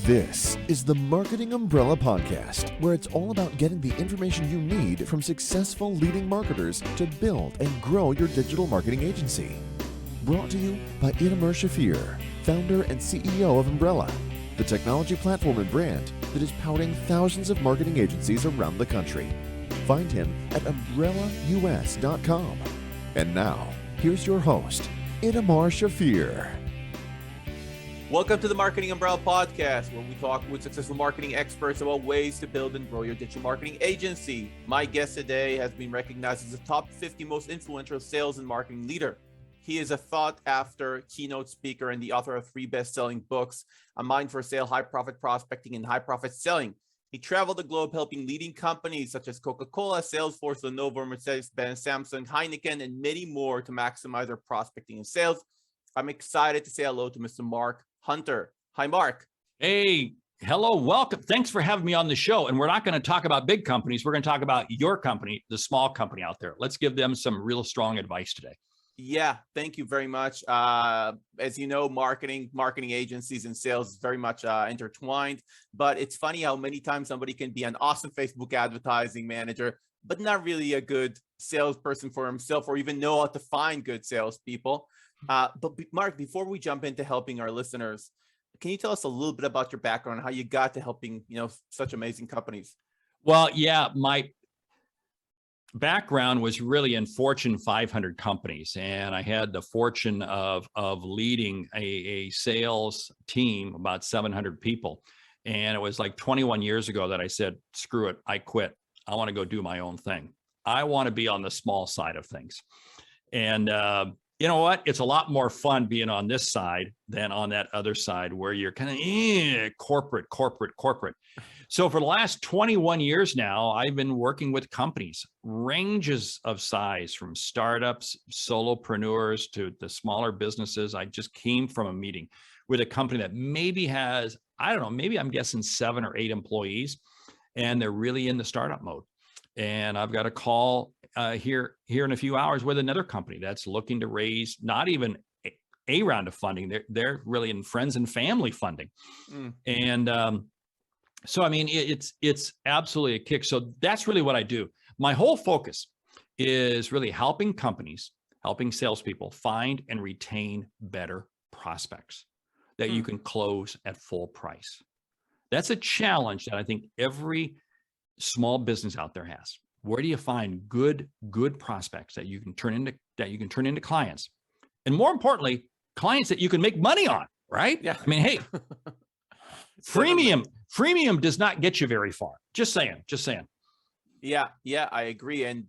This is the Marketing Umbrella Podcast, where it's all about getting the information you need from successful leading marketers to build and grow your digital marketing agency. Brought to you by Itamar Shafir, founder and CEO of Umbrella, the technology platform and brand that is powering thousands of marketing agencies around the country. Find him at umbrellaus.com. And now, here's your host, Itamar Shafir. Welcome to the Marketing Umbrella Podcast, where we talk with successful marketing experts about ways to build and grow your digital marketing agency. My guest today has been recognized as a top 50 most influential sales and marketing leader. He is a sought-after keynote speaker and the author of 3 best-selling books, A Mind for Sale, High Profit Prospecting, and High Profit Selling. He traveled the globe helping leading companies such as Coca-Cola, Salesforce, Lenovo, Mercedes-Benz, Samsung, Heineken, and many more to maximize their prospecting and sales. I'm excited to say hello to Mr. Mark Hunter. Hi, Mark. Hey, hello, welcome. Thanks for having me on the show. And we're not going to talk about big companies. We're going to talk about your company, the small company out there. Let's give them some real strong advice today. Yeah, thank you very much. As you know, marketing agencies and sales is very much intertwined. But it's funny how many times somebody can be an awesome Facebook advertising manager, but not really a good salesperson for himself, or even know how to find good salespeople. But Mark, before we jump into helping our listeners, can you tell us a little bit about your background, how you got to helping, such amazing companies? Well, yeah, my background was really in Fortune 500 companies, and I had the fortune of leading a sales team, about 700 people. And it was like 21 years ago that I said, screw it, I quit. I want to go do my own thing. I want to be on the small side of things. And you know what? It's a lot more fun being on this side than on that other side where you're kind of corporate. So for the last 21 years now, I've been working with companies, ranges of size, from startups, solopreneurs, to the smaller businesses. I just came from a meeting with a company that maybe has, I don't know, maybe I'm guessing 7 or 8 employees, and they're really in the startup mode. And I've got a call here in a few hours with another company that's looking to raise not even a round of funding. They're really in friends and family funding. And so, I mean, it's absolutely a kick. So that's really what I do. My whole focus is really helping companies, helping salespeople find and retain better prospects that you can close at full price. That's a challenge that I think every small business out there has. Where do you find good prospects that you can turn into clients, and more importantly, clients that you can make money on, right? Yeah. I mean, hey, freemium does not get you very far. Just saying. Yeah, I agree. And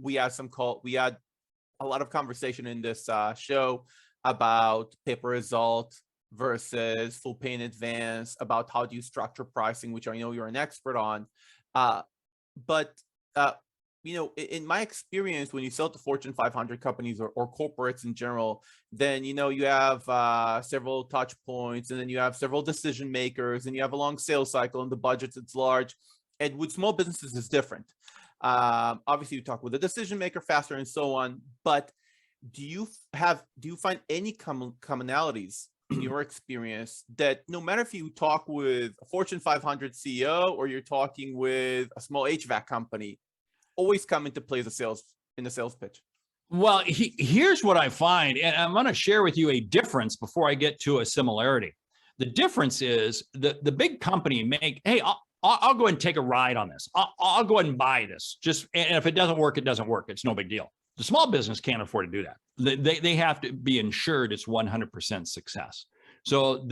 we had a lot of conversation in this show about pay-per-result versus full pay in advance, about how do you structure pricing, which I know you're an expert on. But in my experience, when you sell to Fortune 500 companies or corporates in general, then, you have several touch points, and then you have several decision makers, and you have a long sales cycle, and the budget is large. And with small businesses, it's different. Obviously, you talk with the decision maker faster and so on. But do you find any commonalities in your experience that no matter if you talk with a Fortune 500 CEO or you're talking with a small HVAC company, always come into play in the sales pitch? Well, here's what I find, and I'm going to share with you a difference before I get to a similarity. The difference is the big company hey, I'll go ahead and take a ride on this. I'll go ahead and buy this. And if it doesn't work, it doesn't work. It's no big deal. The small business can't afford to do that. They have to be ensured it's 100% success. So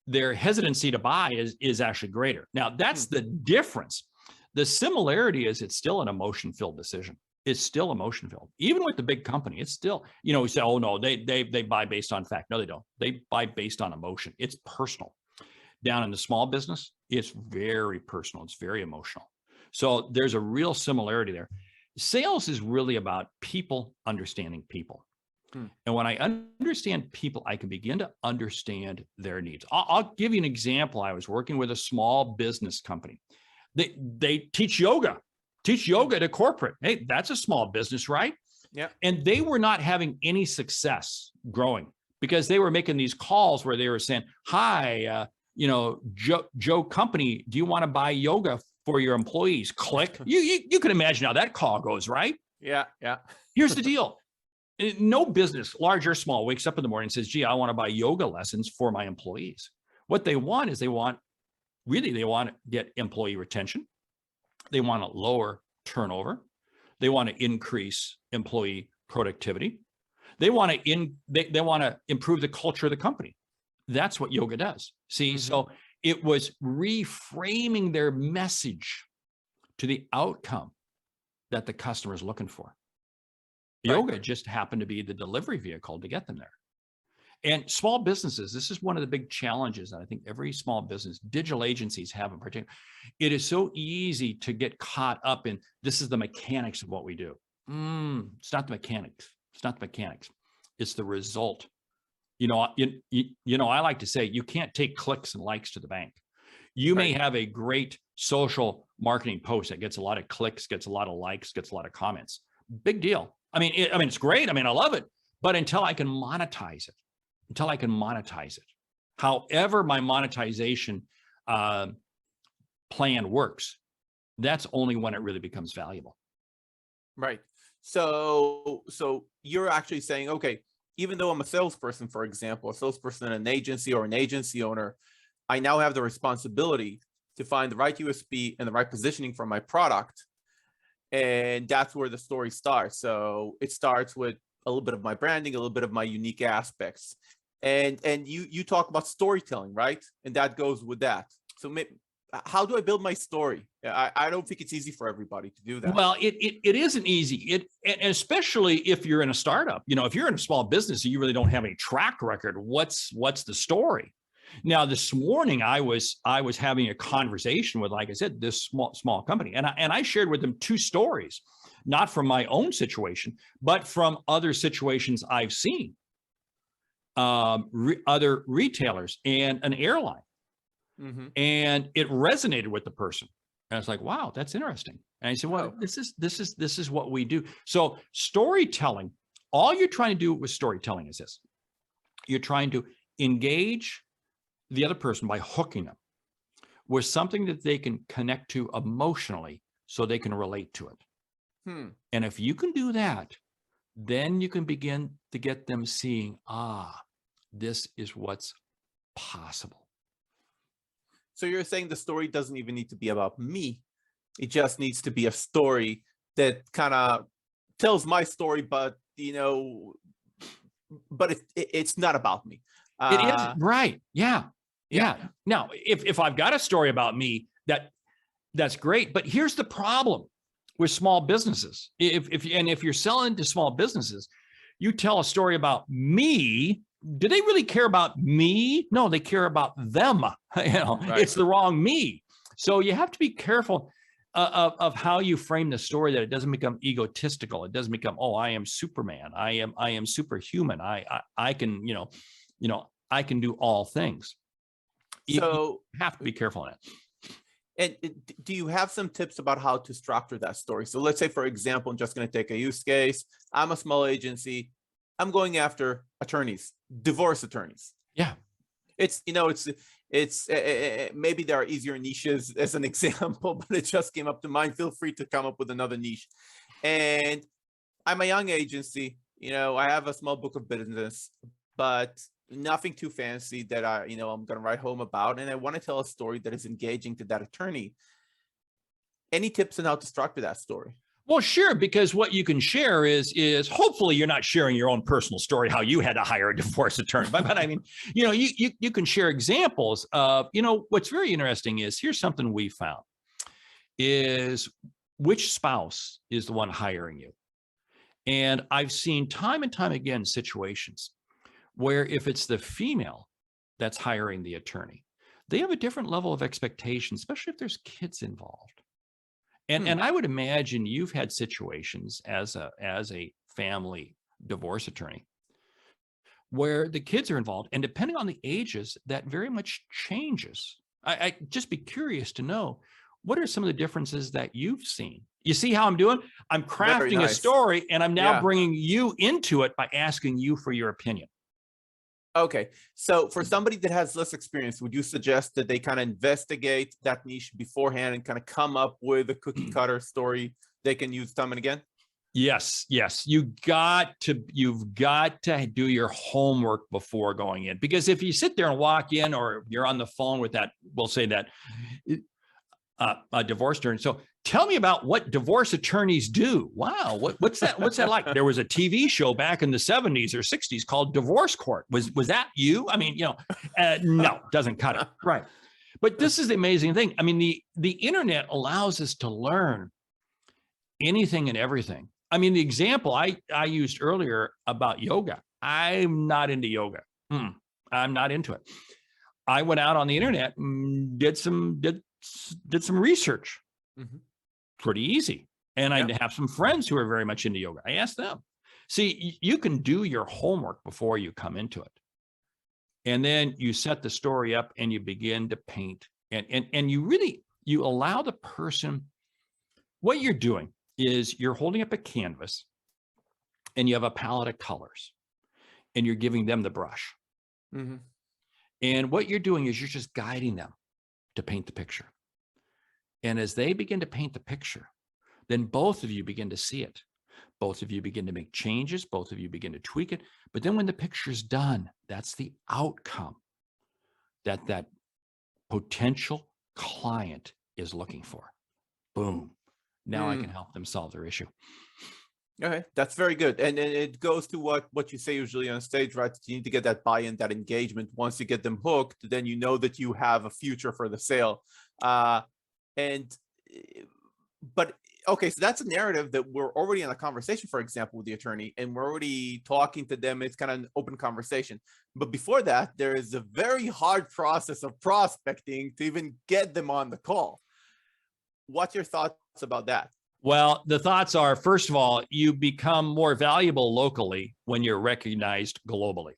their hesitancy to buy is actually greater. Now, that's the difference. The similarity is it's still an emotion-filled decision. It's still emotion-filled. Even with the big company, it's still, we say, oh no, they buy based on fact. No, they don't. They buy based on emotion. It's personal. Down in the small business, it's very personal. It's very emotional. So there's a real similarity there. Sales is really about people understanding people. And when I understand people, I can begin to understand their needs. I'll give you an example. I was working with a small business company. They teach yoga to corporate. Hey, that's a small business, right? Yeah. And they were not having any success growing because they were making these calls where they were saying, hi, Joe Company, do you want to buy yoga for your employees? Click. You can imagine how that call goes, right? Yeah. Here's the deal. No business, large or small, wakes up in the morning and says, gee, I want to buy yoga lessons for my employees. What they want is they want to get employee retention. They want to lower turnover. They want to increase employee productivity. They want to improve the culture of the company. That's what yoga does. See, so it was reframing their message to the outcome that the customer is looking for. Yoga just happened to be the delivery vehicle to get them there. And small businesses, this is one of the big challenges that I think every small business, digital agencies have in particular. It is so easy to get caught up in, this is the mechanics of what we do. It's not the mechanics. It's not the mechanics. It's the result. I like to say, you can't take clicks and likes to the bank. You may have a great social marketing post that gets a lot of clicks, gets a lot of likes, gets a lot of comments. Big deal. I mean, it's great. I mean, I love it. But until I can monetize it, however my monetization plan works, that's only when it really becomes valuable. Right. So you're actually saying, okay, even though I'm a salesperson, for example, a salesperson in an agency or an agency owner, I now have the responsibility to find the right USP and the right positioning for my product. And that's where the story starts. So it starts with a little bit of my branding, a little bit of my unique aspects. And you talk about storytelling, right? And that goes with that. So how do I build my story? I don't think it's easy for everybody to do that. Well, it isn't easy. And especially if you're in a startup, if you're in a small business and you really don't have a track record, what's the story? Now, this morning I was having a conversation with, like I said, this small company, and I shared with them two stories, not from my own situation, but from other situations I've seen, other retailers and an airline. And it resonated with the person. And I was like, wow, that's interesting. And I said, well, this is what we do. So storytelling, all you're trying to do with storytelling is this. You're trying to engage the other person by hooking them with something that they can connect to emotionally so they can relate to it. And if you can do that, then you can begin to get them seeing, this is what's possible. So you're saying the story doesn't even need to be about me. It just needs to be a story that kind of tells my story, but it's not about me. It is, right. Yeah. Now, if I've got a story about me, that's great. But here's the problem with small businesses. If you're selling to small businesses, you tell a story about me. Do they really care about me? No, they care about them. It's the wrong me. So you have to be careful of how you frame the story, that it doesn't become egotistical. It doesn't become, I am Superman. I am superhuman. I can, I can do all things. You have to be careful on it. And do you have some tips about how to structure that story? So let's say, for example, I'm just going to take a use case. I'm a small agency. I'm going after attorneys, divorce attorneys. Yeah. It's maybe there are easier niches as an example, but it just came up to mind. Feel free to come up with another niche. And I'm a young agency. I have a small book of business, but nothing too fancy that I'm going to write home about. And I want to tell a story that is engaging to that attorney. Any tips on how to structure that story? Well, sure, because what you can share is hopefully you're not sharing your own personal story, how you had to hire a divorce attorney. But I mean, you can share examples of, what's very interesting is, here's something we found, is which spouse is the one hiring you. And I've seen time and time again situations where if it's the female that's hiring the attorney, they have a different level of expectation, especially if there's kids involved. And I would imagine you've had situations as a family divorce attorney where the kids are involved, and depending on the ages, that very much changes. I just be curious to know, what are some of the differences that you've seen? You see how I'm doing? I'm crafting a story, and I'm now bringing you into it by asking you for your opinion. Okay. So for somebody that has less experience, would you suggest that they kind of investigate that niche beforehand and kind of come up with a cookie cutter story they can use time and again? Yes, yes. You've got to do your homework before going in, because if you sit there and walk in, or you're on the phone with that, we'll say that a divorce attorney. So tell me about what divorce attorneys do. Wow, what's that? What's that like? There was a TV show back in the 70s or 60s called Divorce Court. Was that you? I mean, no, doesn't cut it. Right. But this is the amazing thing. I mean, the internet allows us to learn anything and everything. I mean, the example I used earlier about yoga, I'm not into yoga. I'm not into it. I went out on the internet and did some research. Pretty easy. And I have some friends who are very much into yoga. I asked them. See, you can do your homework before you come into it. And then you set the story up and you begin to paint. And you allow the person, what you're doing is you're holding up a canvas and you have a palette of colors and you're giving them the brush. And what you're doing is you're just guiding them to paint the picture. And as they begin to paint the picture, then both of you begin to see it. Both of you begin to make changes. Both of you begin to tweak it. But then when the picture's done, that's the outcome that potential client is looking for. Boom. Now I can help them solve their issue. Okay, that's very good. And it goes to what you say usually on stage, right? You need to get that buy-in, that engagement. Once you get them hooked, then you know that you have a future for the sale. But okay, so that's a narrative that we're already in a conversation, for example, with the attorney, and we're already talking to them. It's kind of an open conversation. But before that, there is a very hard process of prospecting to even get them on the call. What's your thoughts about that? Well, the thoughts are, first of all, you become more valuable locally when you're recognized globally.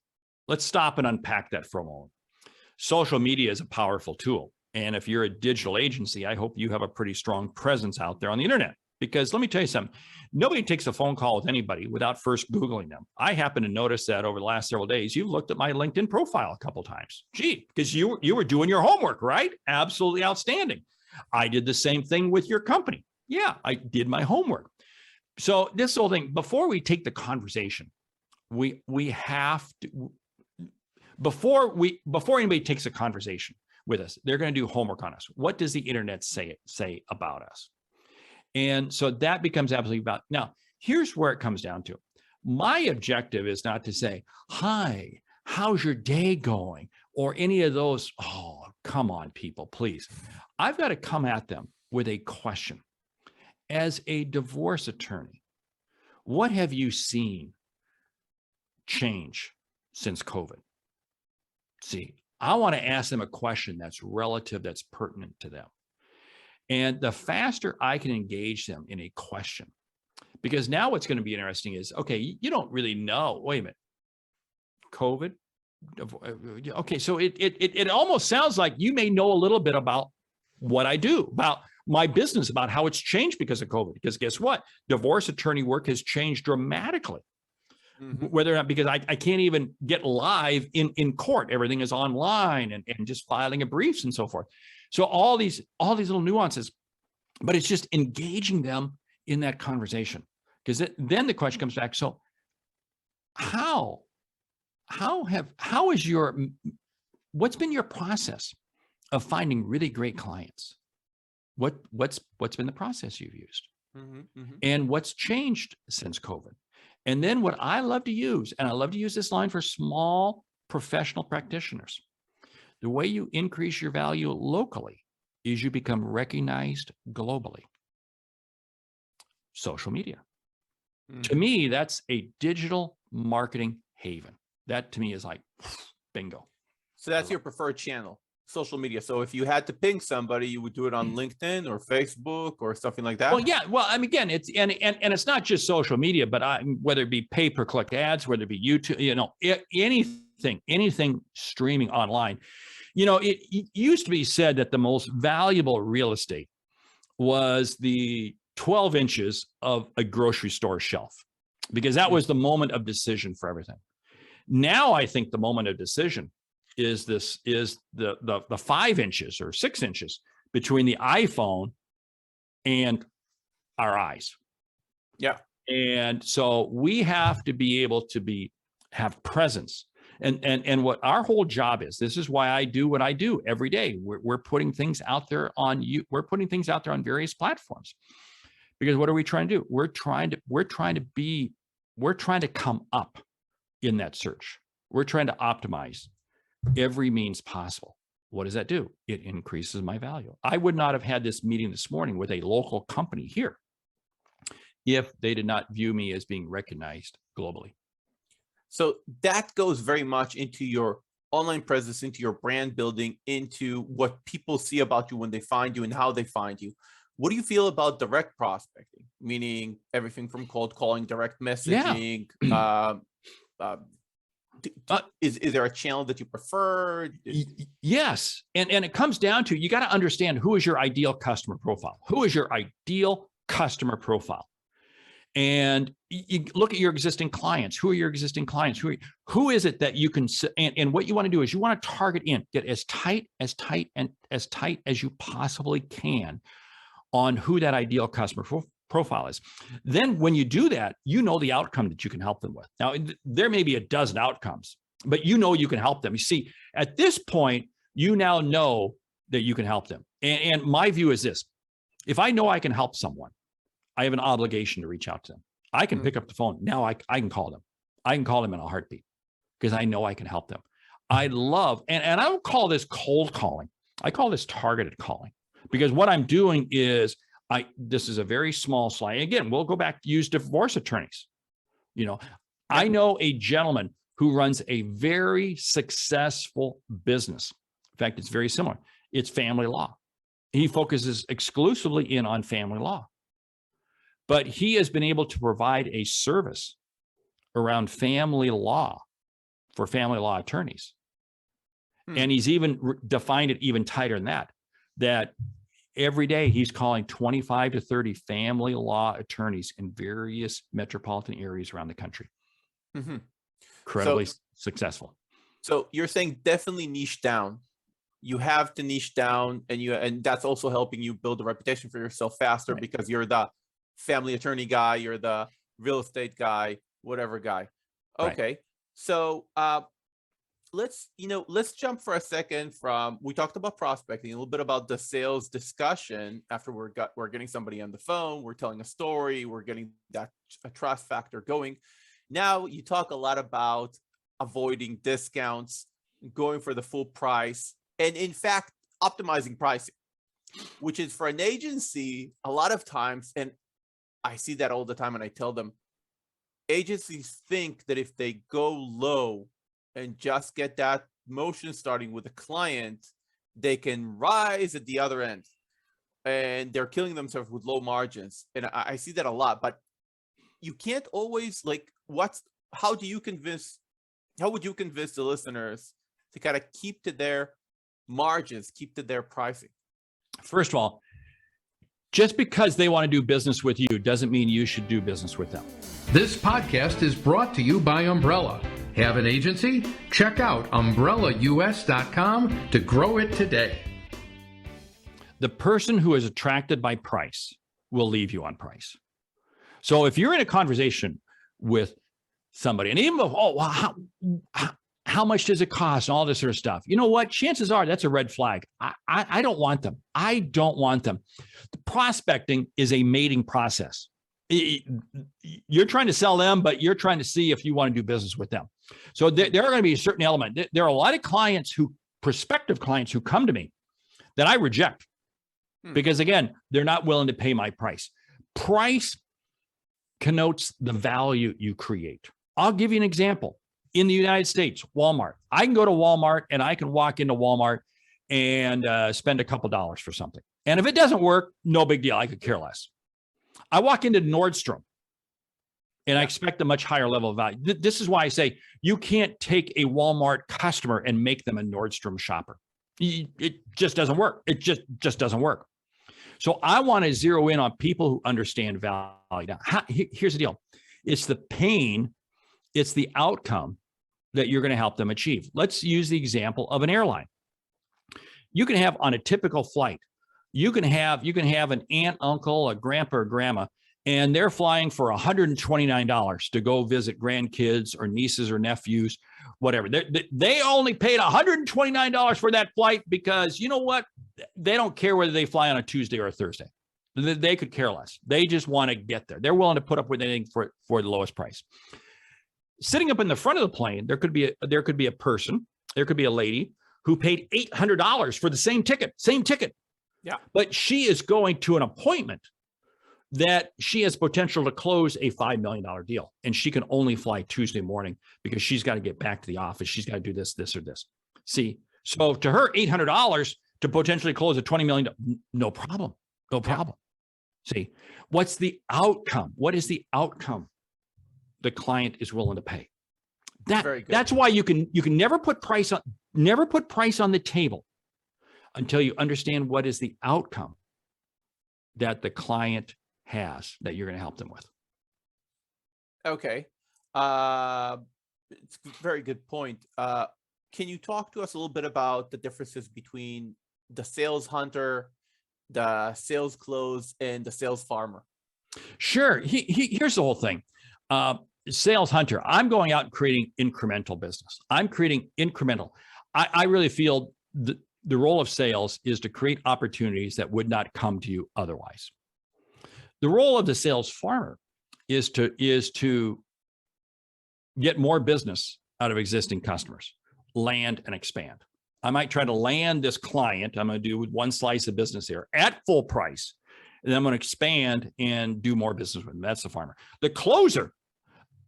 Let's stop and unpack that for a moment. Social media is a powerful tool. And if you're a digital agency, I hope you have a pretty strong presence out there on the internet. Because let me tell you something, nobody takes a phone call with anybody without first Googling them. I happen to notice that over the last several days, you've looked at my LinkedIn profile a couple of times. Gee, because you were doing your homework, right? Absolutely outstanding. I did the same thing with your company. Yeah, I did my homework. So this whole thing, before we take the conversation, we have to, before anybody takes a conversation with us, they're going to do homework on us. What does the internet say about us? And so that becomes absolutely about. Now, here's where it comes down to. My objective is not to say, hi, how's your day going? Or any of those, oh, come on, people, please. I've got to come at them with a question. As a divorce attorney, what have you seen change since COVID? See, I want to ask them a question that's relative, that's pertinent to them. And the faster I can engage them in a question, because now what's going to be interesting is, okay, you don't really know, wait a minute, COVID? Okay, so it almost sounds like you may know a little bit about what I do, about my business, about how it's changed because of COVID. Because guess what? Divorce attorney work has changed dramatically. Whether or not, because I can't even get live in court. Everything is online and just filing of briefs and so forth. So all these little nuances, but it's just engaging them in that conversation. Because then the question comes back, so what's been your process of finding really great clients? What's been the process you've used? And what's changed since COVID? And then what I love to use, and I love to use this line for small professional practitioners, the way you increase your value locally is you become recognized globally. Social media. To me, that's a digital marketing haven. That to me is like bingo. So that's your preferred channel, social media. So if you had to ping somebody, you would do it on LinkedIn or Facebook or something like that? Well, yeah. Well, I mean, again, it's and it's not just social media, but whether it be pay-per-click ads, whether it be YouTube, anything streaming online. It used to be said that the most valuable real estate was the 12 inches of a grocery store shelf, because that was the moment of decision for everything. Now I think the moment of decision is the 5 inches or 6 inches between the iPhone and our eyes. Yeah. And so we have to be able to have presence. And what our whole job is, this is why I do what I do every day. We're putting things out there we're putting things out there on various platforms. Because what are we trying to do? We're trying to come up in that search. We're trying to optimize every means possible. What does that do? It increases my value. I would not have had this meeting this morning with a local company here if they did not view me as being recognized globally. So that goes very much into your online presence, into your brand building, into what people see about you when they find you and how they find you. What do you feel about direct prospecting? Meaning everything from cold calling, direct messaging. Yeah. Is there a channel that you prefer? Yes. And it comes down to, you got to understand who is your ideal customer profile. Who is your ideal customer profile? And you look at your existing clients. Who are your existing clients? Who is it that you can, and what you want to do is you want to target in, get as tight as you possibly can on who that ideal customer profile is. Then when you do that, you know the outcome that you can help them with. Now, there may be a dozen outcomes, but you know you can help them. You see, at this point, you now know that you can help them. And my view is this: if I know I can help someone, I have an obligation to reach out to them. I can pick up the phone. Now I can call them. I can call them in a heartbeat because I know I can help them. I love, and I don't call this cold calling. I call this targeted calling, because what I'm doing is, this is a very small slide. Again, we'll go back to use divorce attorneys. I know a gentleman who runs a very successful business. In fact, it's very similar. It's family law. He focuses exclusively in on family law. But he has been able to provide a service around family law for family law attorneys. And he's even defined it even tighter than that every day he's calling 25 to 30 family law attorneys in various metropolitan areas around the country. Incredibly successful. So you're saying definitely niche down. You have to niche down, and that's also helping you build a reputation for yourself faster, because you're the family attorney guy, you're the real estate guy, whatever guy. Okay. Right. So let's jump for a second from, we talked about prospecting, a little bit about the sales discussion. After we're getting somebody on the phone, we're telling a story, we're getting that a trust factor going. Now you talk a lot about avoiding discounts, going for the full price, and in fact, optimizing pricing, which is for an agency a lot of times, and I see that all the time, and I tell them, agencies think that if they go low and just get that motion starting with a client, they can rise at the other end, and they're killing themselves with low margins. And I see that a lot, but you can't always, how would you convince the listeners to kind of keep to their margins, keep to their pricing? First of all, just because they want to do business with you doesn't mean you should do business with them. This podcast is brought to you by Umbrella. Have an agency? Check out umbrellaus.com to grow it today. The person who is attracted by price will leave you on price. So if you're in a conversation with somebody, and even how much does it cost and all this sort of stuff, you know what? Chances are that's a red flag. I don't want them. I don't want them. The prospecting is a mating process. You're trying to sell them, but you're trying to see if you want to do business with them. So there are going to be a certain element. There are a lot of prospective clients who come to me that I reject because, again, they're not willing to pay my price. Price connotes the value you create. I'll give you an example. In the United States, Walmart. I can go to Walmart and I can walk into Walmart and spend a couple dollars for something. And if it doesn't work, no big deal. I could care less. I walk into Nordstrom and I expect a much higher level of value. This is why I say you can't take a Walmart customer and make them a Nordstrom shopper. It just doesn't work. It just doesn't work. So I want to zero in on people who understand value. Now, here's the deal. It's the pain. It's the outcome that you're going to help them achieve. Let's use the example of an airline. You can have on a typical flight, you can have an aunt, uncle, a grandpa, or grandma, and they're flying for $129 to go visit grandkids or nieces or nephews, whatever. They only paid $129 for that flight because you know what? They don't care whether they fly on a Tuesday or a Thursday. They could care less. They just want to get there. They're willing to put up with anything for the lowest price. Sitting up in the front of the plane, there could be a person, there could be a lady who paid $800 for the same ticket. Yeah. But she is going to an appointment that she has potential to close a $5 million deal. And she can only fly Tuesday morning because she's got to get back to the office. She's got to do this, or this. See, so to her, $800 to potentially close a $20 million, no problem. No problem. See, what's the outcome? What is the outcome the client is willing to pay? That's why you can never put price on the table until you understand what is the outcome that the client has that you're going to help them with. Okay. It's a very good point. Can you talk to us a little bit about the differences between the sales hunter, the sales close, and the sales farmer? Sure. Here's the whole thing. Sales hunter, I'm going out and creating incremental business. I'm creating incremental. I really feel the role of sales is to create opportunities that would not come to you otherwise. The role of the sales farmer is to get more business out of existing customers, land and expand. I might try to land this client. I'm going to do one slice of business here at full price, and then I'm going to expand and do more business with them. That's the farmer. The closer,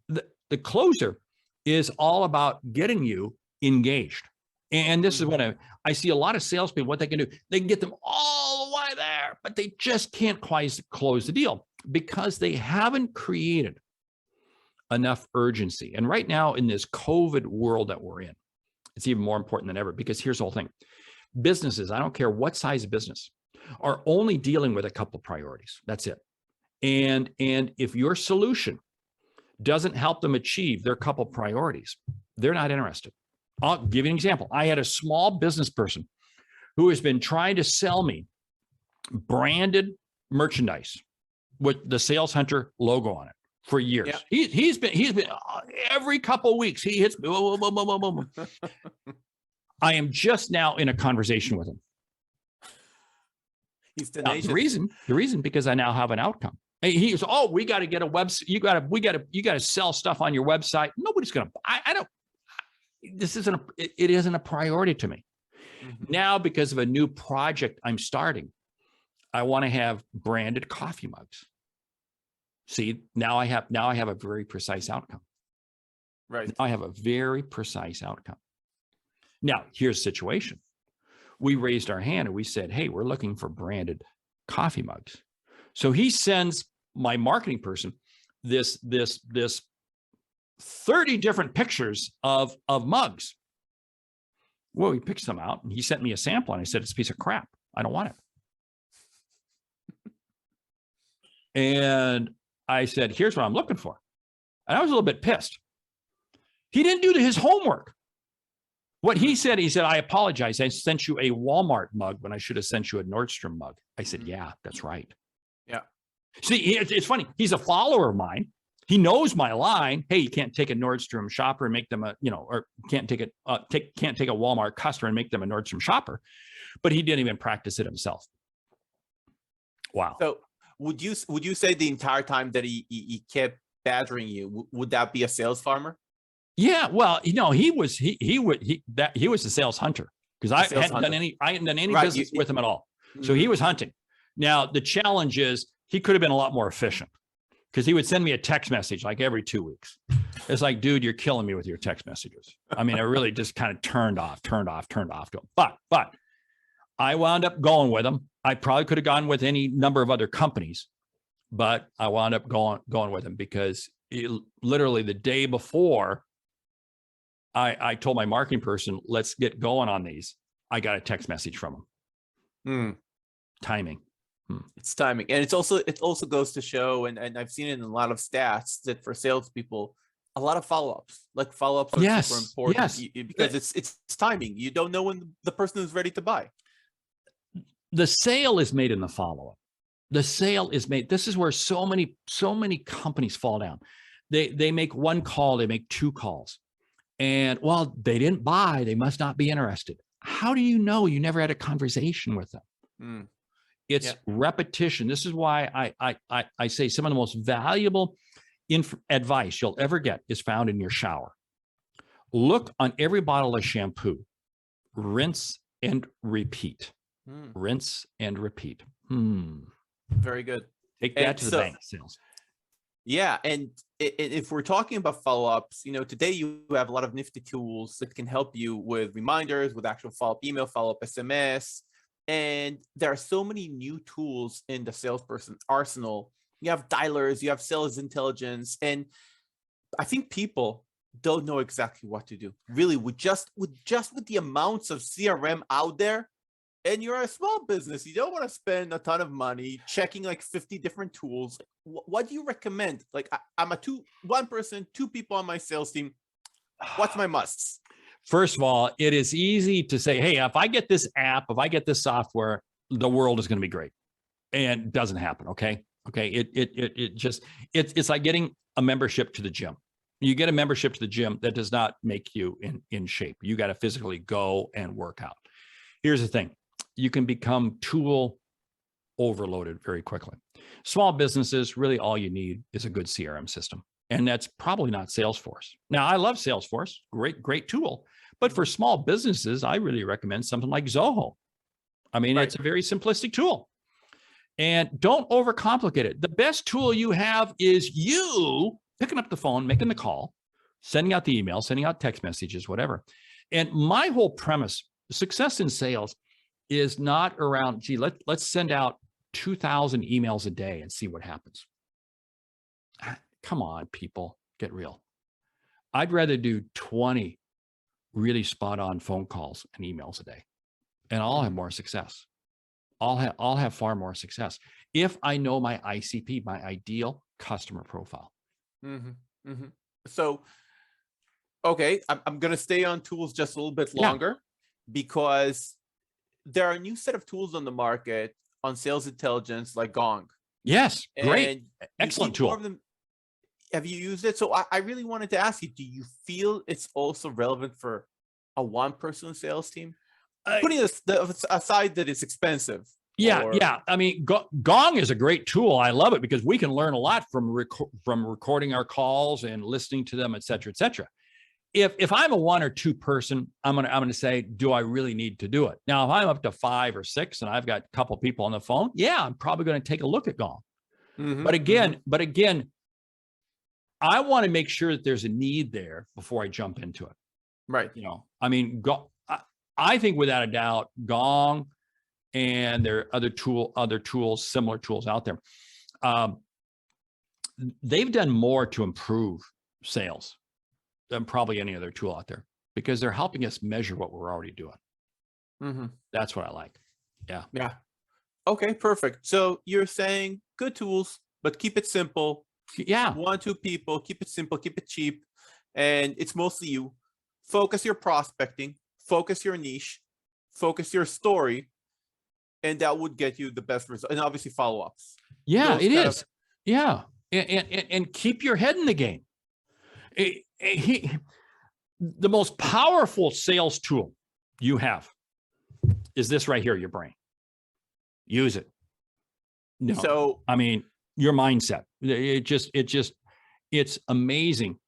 the closer is all about getting you engaged. And this is when I see a lot of salespeople, what they can do, they can get them all the way there, but they just can't quite close the deal because they haven't created enough urgency. And right now in this COVID world that we're in, it's even more important than ever because here's the whole thing. Businesses, I don't care what size of business, are only dealing with a couple of priorities. That's it. And if your solution doesn't help them achieve their couple of priorities, they're not interested. I'll give you an example. I had a small business person who has been trying to sell me branded merchandise with the Sales Hunter logo on it for years. Yeah. He's been every couple of weeks he hits me. I am just now in a conversation with him. He's tenacious. The reason because I now have an outcome. He's we got to get a website. You got to sell stuff on your website. Nobody's gonna. It isn't a priority to me. Mm-hmm. Now, because of a new project I'm starting, I want to have branded coffee mugs. See, now I have a very precise outcome. Right. Now I have a very precise outcome. Now, here's the situation. We raised our hand and we said, hey, we're looking for branded coffee mugs. So he sends my marketing person this 30 different pictures of mugs. Well, he picked some out and he sent me a sample and I said, it's a piece of crap. I don't want it. And I said, here's what I'm looking for. And I was a little bit pissed. He didn't do his homework. What he said, I apologize. I sent you a Walmart mug when I should have sent you a Nordstrom mug. I said, yeah, that's right. Yeah. See, it's funny. He's a follower of mine. He knows my line. Hey, you can't take a Nordstrom shopper and make them or can't take a Walmart customer and make them a Nordstrom shopper. But he didn't even practice it himself. Wow. So would you say the entire time that he kept badgering you, would that be a sales farmer? Yeah, well, he was a sales hunter because I hadn't done any business with him at all. So he was hunting. Now the challenge is he could have been a lot more efficient because he would send me a text message like every 2 weeks. It's like, dude, you're killing me with your text messages. I mean, I really just kind of turned off to him. But I wound up going with him. I probably could have gone with any number of other companies, but I wound up going with him because literally the day before I told my marketing person, let's get going on these. I got a text message from him. Timing. It's timing. And it also goes to show, and I've seen it in a lot of stats, that for salespeople, a lot of follow-ups. Like follow-ups are Yes, super important yes. because it's timing. You don't know when the person is ready to buy. The sale is made in the follow-up. The sale is made. This is where so many companies fall down. They make one call, they make two calls. And well, they didn't buy, they must not be interested. How do you know? You never had a conversation with them. It's repetition. This is why I say some of the most valuable advice you'll ever get is found in your shower. Look on every bottle of shampoo, rinse and repeat. Rinse and repeat. Very good. Take that to the bank, sales. Yeah, and if we're talking about follow-ups, today you have a lot of nifty tools that can help you with reminders, with actual follow-up email, follow-up SMS, and there are so many new tools in the salesperson arsenal. You have dialers, you have sales intelligence, and I think people don't know exactly what to do. Really, with the amounts of CRM out there, and you're a small business, you don't want to spend a ton of money checking like 50 different tools. What do you recommend? Like I'm one person, two people on my sales team. What's my musts? First of all, it is easy to say, hey, if I get this app, if I get this software, the world is going to be great. And it doesn't happen. Okay. It's like getting a membership to the gym. You get a membership to the gym that does not make you in shape. You got to physically go and work out. Here's the thing. You can become tool overloaded very quickly. Small businesses, really all you need is a good CRM system. And that's probably not Salesforce. Now, I love Salesforce, great tool. But for small businesses, I really recommend something like Zoho. I mean, It's a very simplistic tool. And don't overcomplicate it. The best tool you have is you picking up the phone, making the call, sending out the email, sending out text messages, whatever. And my whole premise, success in sales, is not around, gee, let's send out 2,000 emails a day and see what happens. Come on, people, get real. I'd rather do 20 really spot on phone calls and emails a day, and I'll have more success. I'll have far more success if I know my ICP, my ideal customer profile. So, okay, I'm going to stay on tools just a little bit longer because there are a new set of tools on the market on sales intelligence like Gong. Yes, great. And excellent tool. Have you used it? So I really wanted to ask you, do you feel it's also relevant for a one-person sales team? Putting aside that it's expensive. Yeah. I mean, Gong is a great tool. I love it because we can learn a lot from recording our calls and listening to them, et cetera, et cetera. If I'm a one or two person, I'm gonna say, do I really need to do it? Now, if I'm up to 5 or 6 and I've got a couple people on the phone, I'm probably going to take a look at Gong. But again, I want to make sure that there's a need there before I jump into it. Right. I mean, I think without a doubt, Gong and there are other tools, similar tools out there. They've done more to improve sales than probably any other tool out there because they're helping us measure what we're already doing. That's what I like. Yeah. Okay, perfect. So you're saying good tools, but keep it simple. Yeah. 1, 2 people, keep it simple, keep it cheap. And it's mostly you. Focus your prospecting, focus your niche, focus your story, and that would get you the best result. And obviously follow-ups. Yeah, it is. Yeah. And keep your head in the game. The most powerful sales tool you have is this right here, your brain. Use it. No, so I mean, your mindset. It's amazing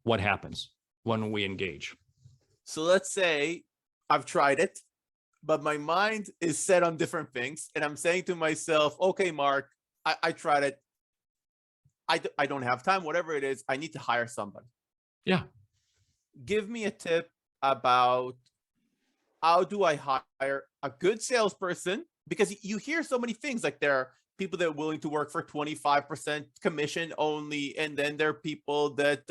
what happens when we engage. So let's say I've tried it, but my mind is set on different things. And I'm saying to myself, okay, Mark, I tried it. I don't have time, whatever it is, I need to hire somebody. Yeah. Give me a tip about how do I hire a good salesperson? Because you hear so many things, like there are people that are willing to work for 25% commission only, and then there are people that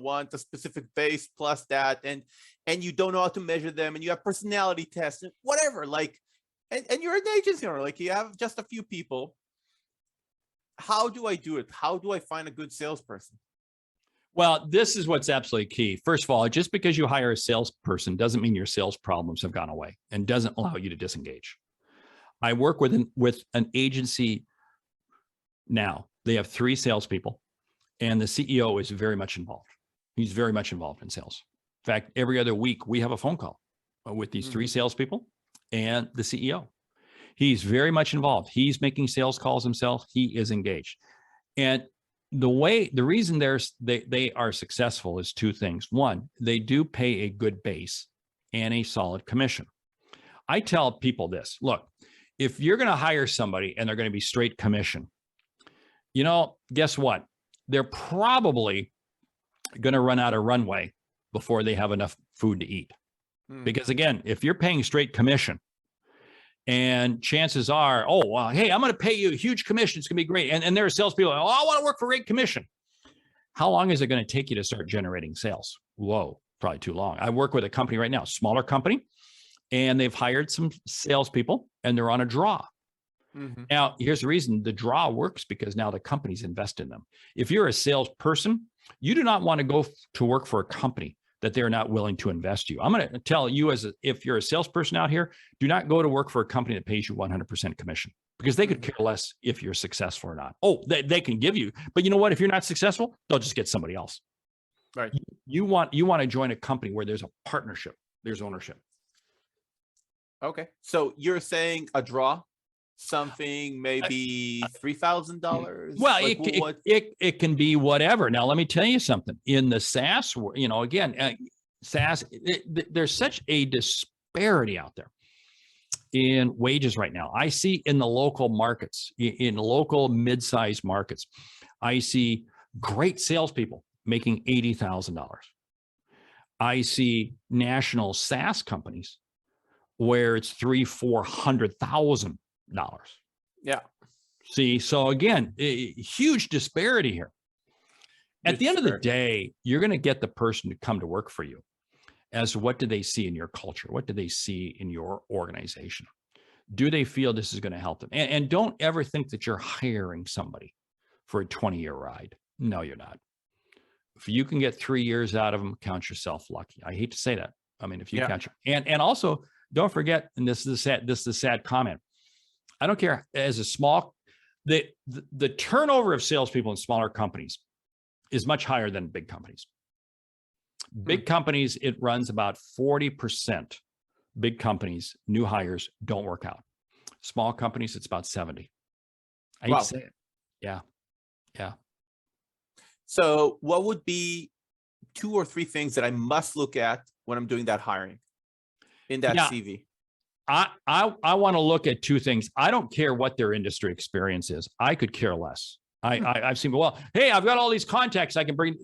want a specific base plus that, and you don't know how to measure them, and you have personality tests and whatever, like, and you're an agency owner, like you have just a few people. How do I do it? How do I find a good salesperson? Well, this is what's absolutely key. First of all, just because you hire a salesperson doesn't mean your sales problems have gone away and doesn't allow you to disengage. I work with an agency now. They have 3 salespeople, and the CEO is very much involved. He's very much involved in sales. In fact, every other week we have a phone call with these 3 salespeople and the CEO. He's very much involved. He's making sales calls himself. He is engaged. And the reason they are successful is 2 things. One, they do pay a good base and a solid commission. I tell people this, look, if you're going to hire somebody and they're going to be straight commission, guess what? They're probably going to run out of runway before they have enough food to eat. Because again, if you're paying straight commission, and chances are, hey, I'm going to pay you a huge commission. It's going to be great. And there are salespeople, I want to work for great commission. How long is it going to take you to start generating sales? Whoa, probably too long. I work with a company right now, smaller company, and they've hired some salespeople and they're on a draw. Now, here's the reason the draw works, because now the companies invest in them. If you're a salesperson, you do not want to go to work for a company that they're not willing to invest you. I'm going to tell you, if you're a salesperson out here, do not go to work for a company that pays you 100% commission, because they could care less if you're successful or not. They can give you, but you know what? If you're not successful, they'll just get somebody else. Right. You want to join a company where there's a partnership, there's ownership. Okay. So you're saying a draw, something maybe $3,000? Well, like, it can be whatever. Now, let me tell you something. In the SaaS, SaaS, there's such a disparity out there in wages right now. I see in the local markets, in local mid-sized markets, I see great salespeople making $80,000. I see national SaaS companies where it's $300,000-$400,000. Yeah. See, so again, a huge disparity here. At the end of the day, you're going to get the person to come to work for you as what do they see in your culture? What do they see in your organization? Do they feel this is going to help them? And don't ever think that you're hiring somebody for a 20-year ride. No, you're not. If you can get 3 years out of them, count yourself lucky. I hate to say that. I mean, if you catch them. And also don't forget, and this is a sad comment. I don't care, as a small, the turnover of salespeople in smaller companies is much higher than big companies. Big companies, it runs about 40%. Big companies, new hires don't work out. Small companies, it's about 70. I hate to say it. Yeah. Yeah. So what would be 2 or 3 things that I must look at when I'm doing that hiring in that CV? I want to look at 2 things. I don't care what their industry experience is. I could care less. I've seen, well, hey, I've got all these contacts I can bring.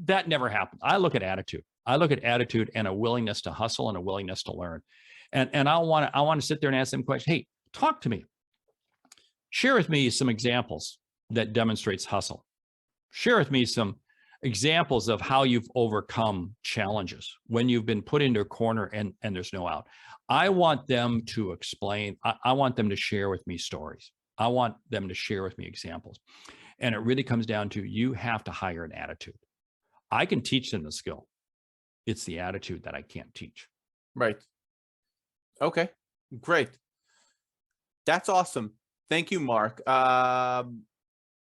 That never happened. I look at attitude. I look at attitude and a willingness to hustle and a willingness to learn. And I want to sit there and ask them questions. Hey, talk to me. Share with me some examples that demonstrates hustle. Share with me some examples of how you've overcome challenges when you've been put into a corner and there's no out. I want them to explain. I want them to share with me stories. I want them to share with me examples. And it really comes down to, you have to hire an attitude. I can teach them the skill. It's the attitude that I can't teach. Right. Okay, great. That's awesome. Thank you, Mark. Our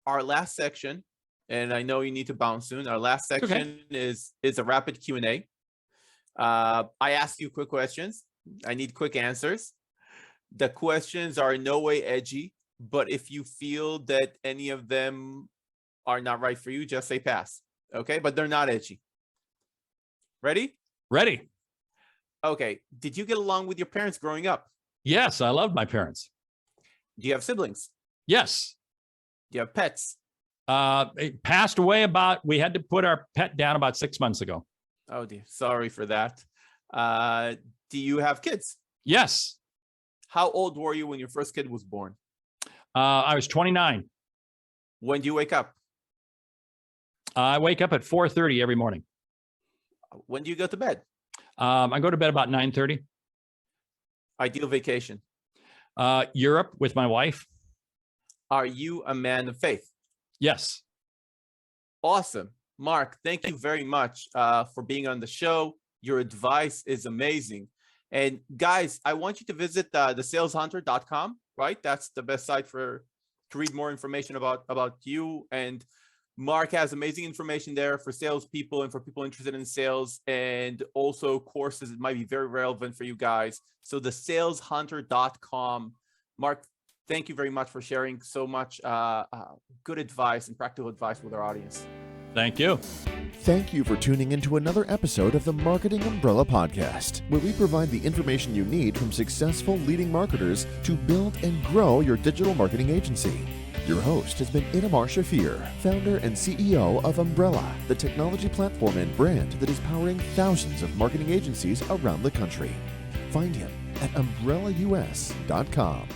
last section, and I know you need to bounce soon. Our last section is a rapid Q&A. I ask you quick questions. I need quick answers. The questions are in no way edgy, but if you feel that any of them are not right for you, just say pass. Okay, but they're not edgy. Ready? Ready. Okay. Did you get along with your parents growing up? Yes, I love my parents. Do you have siblings? Yes. Do you have pets? It passed away we had to put our pet down about 6 months ago. Oh dear, sorry for that. Do you have kids? Yes. How old were you when your first kid was born? I was 29. When do you wake up? I wake up at 4:30 every morning. When do you go to bed? I go to bed about 9:30. Ideal vacation? Europe with my wife. Are you a man of faith? Yes. Awesome. Mark, thank you very much for being on the show. Your advice is amazing. And guys, I want you to visit thesaleshunter.com, right? That's the best site to read more information about you. And Mark has amazing information there for salespeople and for people interested in sales, and also courses that might be very relevant for you guys. So thesaleshunter.com. Mark, thank you very much for sharing so much good advice and practical advice with our audience. Thank you. Thank you for tuning into another episode of the Marketing Umbrella Podcast, where we provide the information you need from successful leading marketers to build and grow your digital marketing agency. Your host has been Itamar Shafir, founder and CEO of Umbrella, the technology platform and brand that is powering thousands of marketing agencies around the country. Find him at umbrellaus.com.